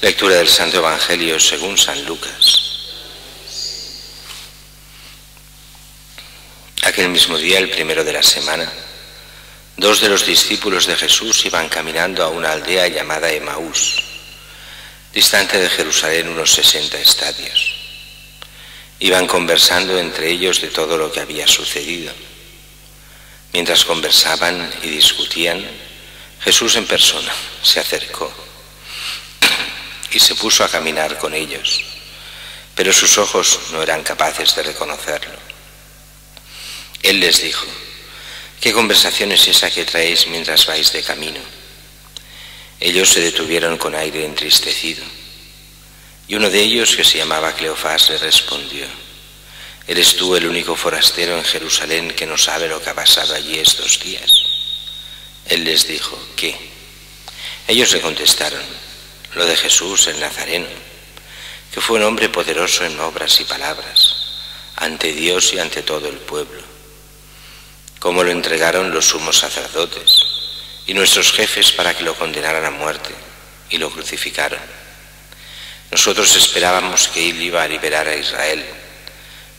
Lectura del Santo Evangelio según San Lucas. Aquel mismo día, el primero de la semana, dos de los discípulos de Jesús iban caminando a una aldea llamada Emaús, distante de Jerusalén unos 60 estadios. Iban conversando entre ellos de todo lo que había sucedido. Mientras conversaban y discutían, Jesús en persona se acercó y se puso a caminar con ellos, pero sus ojos no eran capaces de reconocerlo. Él les dijo: ¿qué conversación es esa que traéis mientras vais de camino? Ellos se detuvieron con aire entristecido, y uno de ellos, que se llamaba Cleofás, le respondió: ¿eres tú el único forastero en Jerusalén que no sabe lo que ha pasado allí estos días? Él les dijo: ¿qué? Ellos le contestaron: lo de Jesús el Nazareno, que fue un hombre poderoso en obras y palabras, ante Dios y ante todo el pueblo. Cómo lo entregaron los sumos sacerdotes y nuestros jefes para que lo condenaran a muerte, y lo crucificaron. Nosotros esperábamos que él iba a liberar a Israel,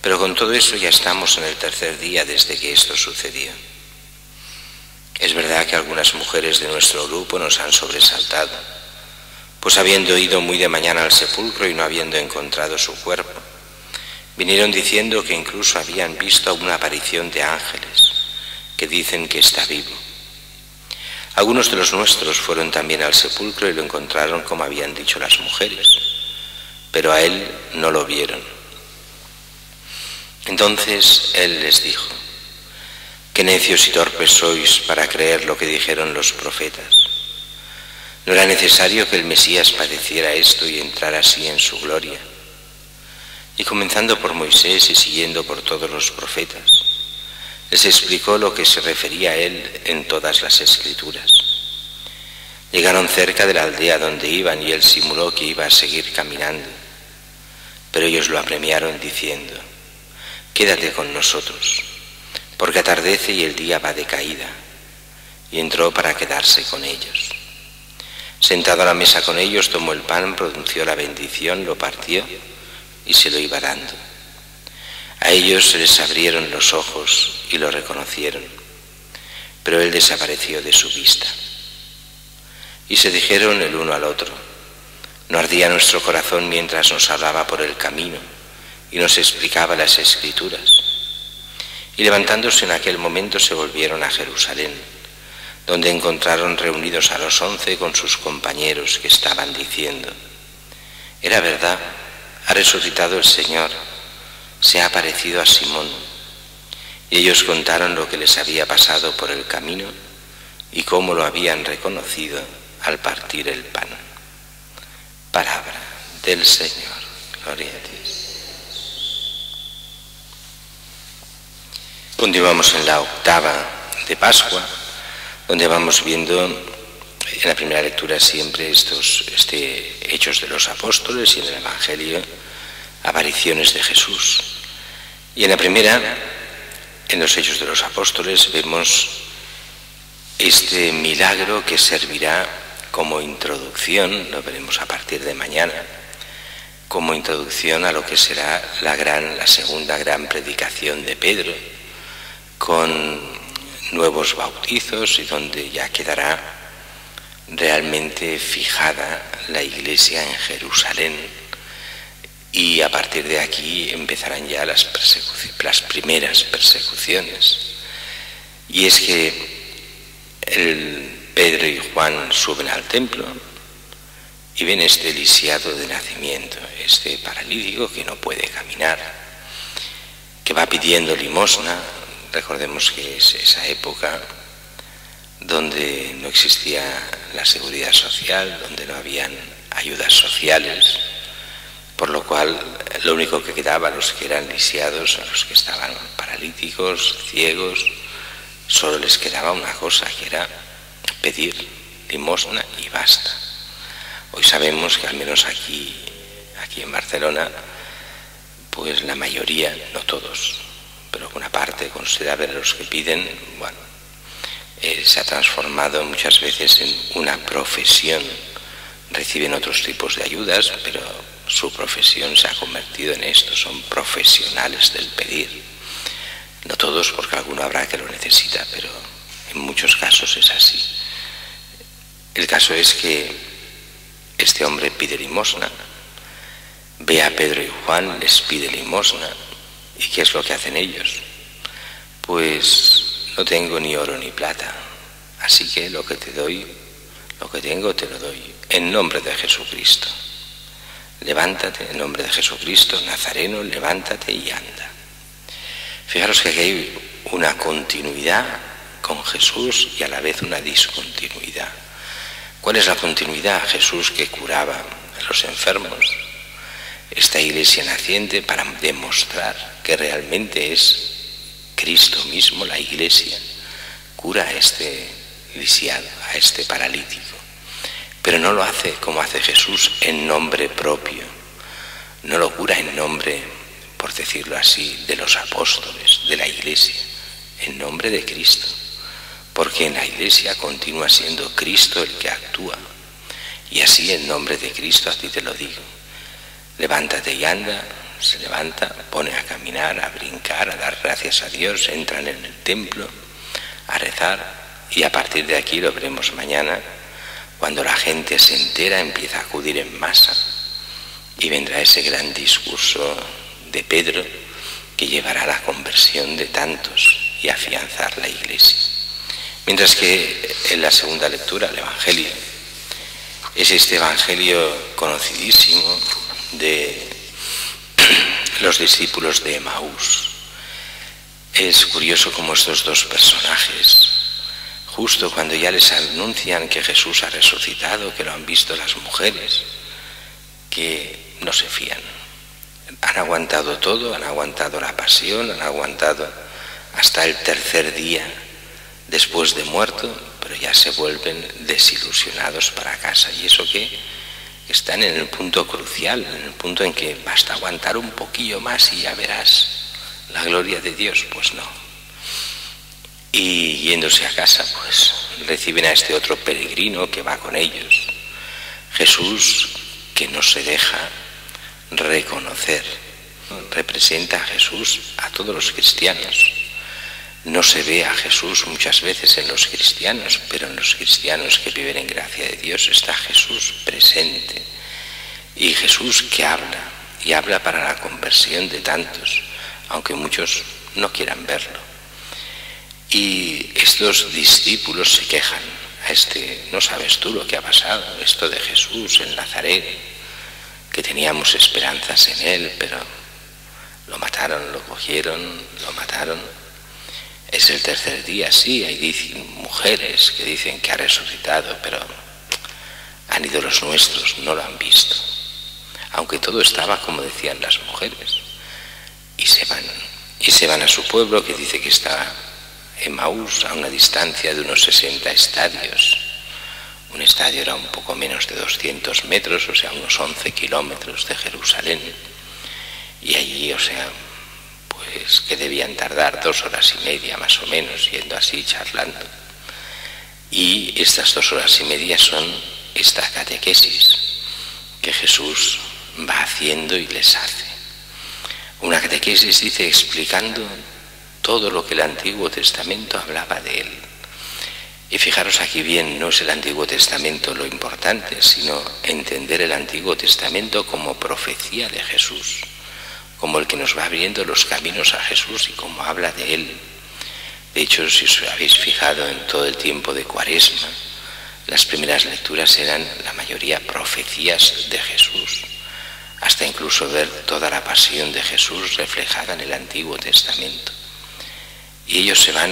pero con todo eso ya estamos en el tercer día desde que esto sucedió. Es verdad que algunas mujeres de nuestro grupo nos han sobresaltado, pues habiendo ido muy de mañana al sepulcro y no habiendo encontrado su cuerpo, vinieron diciendo que incluso habían visto una aparición de ángeles que dicen que está vivo. Algunos de los nuestros fueron también al sepulcro y lo encontraron como habían dicho las mujeres, pero a él no lo vieron. Entonces él les dijo: qué necios y torpes sois para creer lo que dijeron los profetas. ¿No era necesario que el Mesías padeciera esto y entrara así en su gloria? Y comenzando por Moisés y siguiendo por todos los profetas, les explicó lo que se refería a él en todas las Escrituras. Llegaron cerca de la aldea donde iban y él simuló que iba a seguir caminando, pero ellos lo apremiaron diciendo: quédate con nosotros, porque atardece y el día va de caída. Y entró para quedarse con ellos. Sentado a la mesa con ellos, tomó el pan, pronunció la bendición, lo partió y se lo iba dando. A ellos se les abrieron los ojos y lo reconocieron, pero él desapareció de su vista. Y se dijeron el uno al otro: ¿no ardía nuestro corazón mientras nos hablaba por el camino y nos explicaba las Escrituras? Y levantándose en aquel momento se volvieron a Jerusalén, donde encontraron reunidos a los 11 con sus compañeros, que estaban diciendo: era verdad, ha resucitado el Señor, se ha aparecido a Simón. Y ellos contaron lo que les había pasado por el camino y cómo lo habían reconocido al partir el pan. Palabra del Señor. Gloria a ti. Continuamos en la octava de Pascua, donde vamos viendo en la primera lectura siempre estos hechos de los apóstoles, y en el Evangelio apariciones de Jesús. Y en la primera, en los hechos de los apóstoles, vemos este milagro que servirá como introducción, lo veremos a partir de mañana, como introducción a lo que será la segunda gran predicación de Pedro, con nuevos bautizos, y donde ya quedará realmente fijada la Iglesia en Jerusalén, y a partir de aquí empezarán ya las primeras persecuciones. Y es que Pedro y Juan suben al templo y ven este lisiado de nacimiento, este paralítico que no puede caminar, que va pidiendo limosna. Recordemos que es esa época donde no existía la seguridad social, donde no habían ayudas sociales, por lo cual lo único que quedaba a los que eran lisiados, a los que estaban paralíticos, ciegos, solo les quedaba una cosa, que era pedir limosna y basta. Hoy sabemos que al menos aquí en Barcelona, pues la mayoría, no todos, pero una parte considerable de los que piden, se ha transformado muchas veces en una profesión reciben otros tipos de ayudas, pero su profesión se ha convertido en esto, son profesionales del pedir. No todos, porque alguno habrá que lo necesita, pero en muchos casos es así. El caso es que este hombre pide limosna, ve a Pedro y Juan, les pide limosna, ¿y qué es lo que hacen ellos? Pues no tengo ni oro ni plata, así que lo que te doy, lo que tengo te lo doy, en nombre de Jesucristo. Levántate, en nombre de Jesucristo, Nazareno, levántate y anda. Fijaros que aquí hay una continuidad con Jesús y a la vez una discontinuidad. ¿Cuál es la continuidad? Jesús que curaba a los enfermos, esta iglesia naciente para demostrar que realmente es Cristo mismo, la iglesia, cura a este lisiado, a este paralítico. Pero no lo hace como hace Jesús en nombre propio, no lo cura en nombre, por decirlo así, de los apóstoles, de la iglesia, en nombre de Cristo, porque en la iglesia continúa siendo Cristo el que actúa, y así en nombre de Cristo a ti te lo digo, levántate y anda. Se levanta, pone a caminar, a brincar, a dar gracias a Dios, entran en el templo a rezar, y a partir de aquí lo veremos mañana, cuando la gente se entera, empieza a acudir en masa y vendrá ese gran discurso de Pedro que llevará a la conversión de tantos y a afianzar la iglesia. Mientras que en la segunda lectura, el Evangelio, es este Evangelio conocidísimo de los discípulos de Emaús. Es curioso cómo estos dos personajes, justo cuando ya les anuncian que Jesús ha resucitado, que lo han visto las mujeres, que no se fían. Han aguantado todo, han aguantado la pasión, han aguantado hasta el tercer día después de muerto, pero ya se vuelven desilusionados para casa. Y eso que están en el punto crucial, en el punto en que basta aguantar un poquillo más y ya verás la gloria de Dios. Pues no. Y yéndose a casa, pues reciben a este otro peregrino que va con ellos. Jesús que no se deja reconocer, representa a Jesús a todos los cristianos. No se ve a Jesús muchas veces en los cristianos, pero en los cristianos que viven en gracia de Dios está Jesús presente. Y Jesús que habla, y habla para la conversión de tantos, aunque muchos no quieran verlo. Y estos discípulos se quejan, no sabes tú lo que ha pasado, esto de Jesús en Nazaret, que teníamos esperanzas en él, pero lo mataron, lo cogieron, lo mataron. Es el tercer día, sí, hay mujeres que dicen que ha resucitado, pero han ido los nuestros, no lo han visto. Aunque todo estaba como decían las mujeres. Y se van a su pueblo, que dice que está en Emaús, a una distancia de unos 60 estadios. Un estadio era un poco menos de 200 metros, o sea, unos 11 kilómetros de Jerusalén. Y allí, o sea, pues que debían tardar 2 horas y media más o menos, yendo así, charlando. Y estas 2 horas y media son esta catequesis que Jesús va haciendo y les hace. Una catequesis, dice, explicando todo lo que el Antiguo Testamento hablaba de él. Y fijaros aquí bien, no es el Antiguo Testamento lo importante, sino entender el Antiguo Testamento como profecía de Jesús, como el que nos va abriendo los caminos a Jesús y como habla de él. De hecho, si os habéis fijado en todo el tiempo de Cuaresma, las primeras lecturas eran la mayoría profecías de Jesús, hasta incluso ver toda la pasión de Jesús reflejada en el Antiguo Testamento. Y ellos se van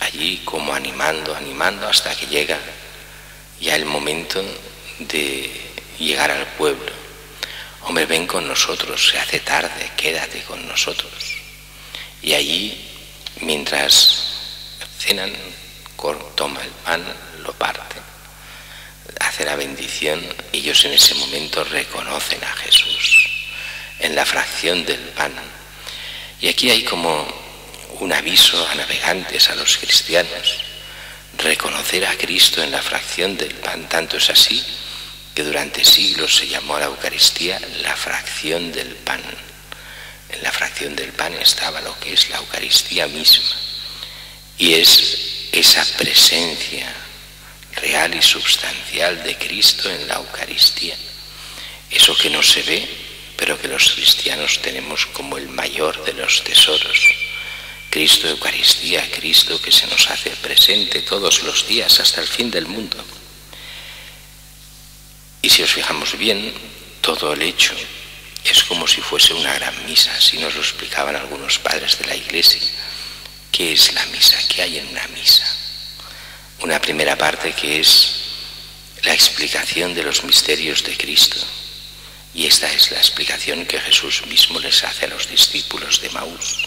allí como animando hasta que llega ya el momento de llegar al pueblo. Hombre, ven con nosotros, se hace tarde, quédate con nosotros. Y allí, mientras cenan, toma el pan, lo parte, hace la bendición, ellos en ese momento reconocen a Jesús en la fracción del pan. Y aquí hay como un aviso a navegantes, a los cristianos, reconocer a Cristo en la fracción del pan. Tanto es así que durante siglos se llamó a la Eucaristía la fracción del pan. En la fracción del pan estaba lo que es la Eucaristía misma, y es esa presencia real y substancial de Cristo en la Eucaristía, eso que no se ve, pero que los cristianos tenemos como el mayor de los tesoros. Cristo Eucaristía, Cristo que se nos hace presente todos los días hasta el fin del mundo. Y si os fijamos bien, todo el hecho es como si fuese una gran misa. Así nos lo explicaban algunos padres de la Iglesia. ¿Qué es la misa? ¿Qué hay en una misa? Una primera parte que es la explicación de los misterios de Cristo. Y esta es la explicación que Jesús mismo les hace a los discípulos de Emaús.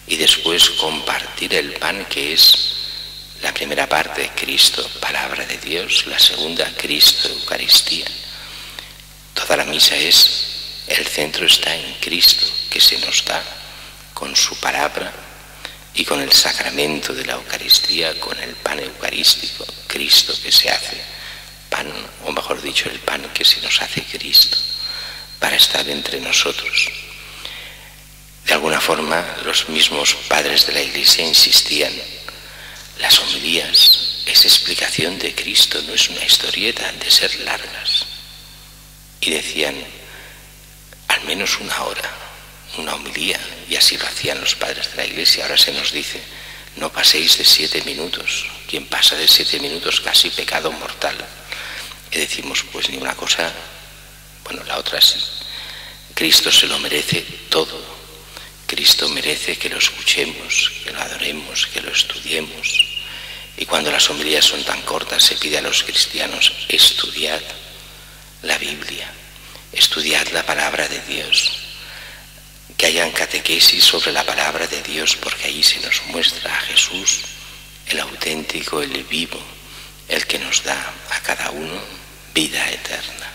Y después compartir el pan, que es la primera parte, Cristo, palabra de Dios. La segunda, Cristo, Eucaristía. Toda la misa el centro está en Cristo, que se nos da con su palabra y con el sacramento de la Eucaristía, con el pan eucarístico, Cristo que se hace pan, o mejor dicho, el pan que se nos hace Cristo, para estar entre nosotros. De alguna forma, los mismos padres de la Iglesia insistían: las homilías es explicación de Cristo, no es una historieta, han de ser largas. Y decían, al menos una hora, una homilía, y así lo hacían los padres de la Iglesia. Ahora se nos dice, no paséis de 7 minutos. Quien pasa de 7 minutos, casi pecado mortal. Y decimos, pues ni una cosa, bueno, la otra sí. Cristo se lo merece todo. Cristo merece que lo escuchemos, que lo adoremos, que lo estudiemos. Y cuando las homilías son tan cortas, se pide a los cristianos: estudiad la Biblia, estudiad la palabra de Dios, que hayan catequesis sobre la palabra de Dios, porque allí se nos muestra a Jesús, el auténtico, el vivo, el que nos da a cada uno vida eterna.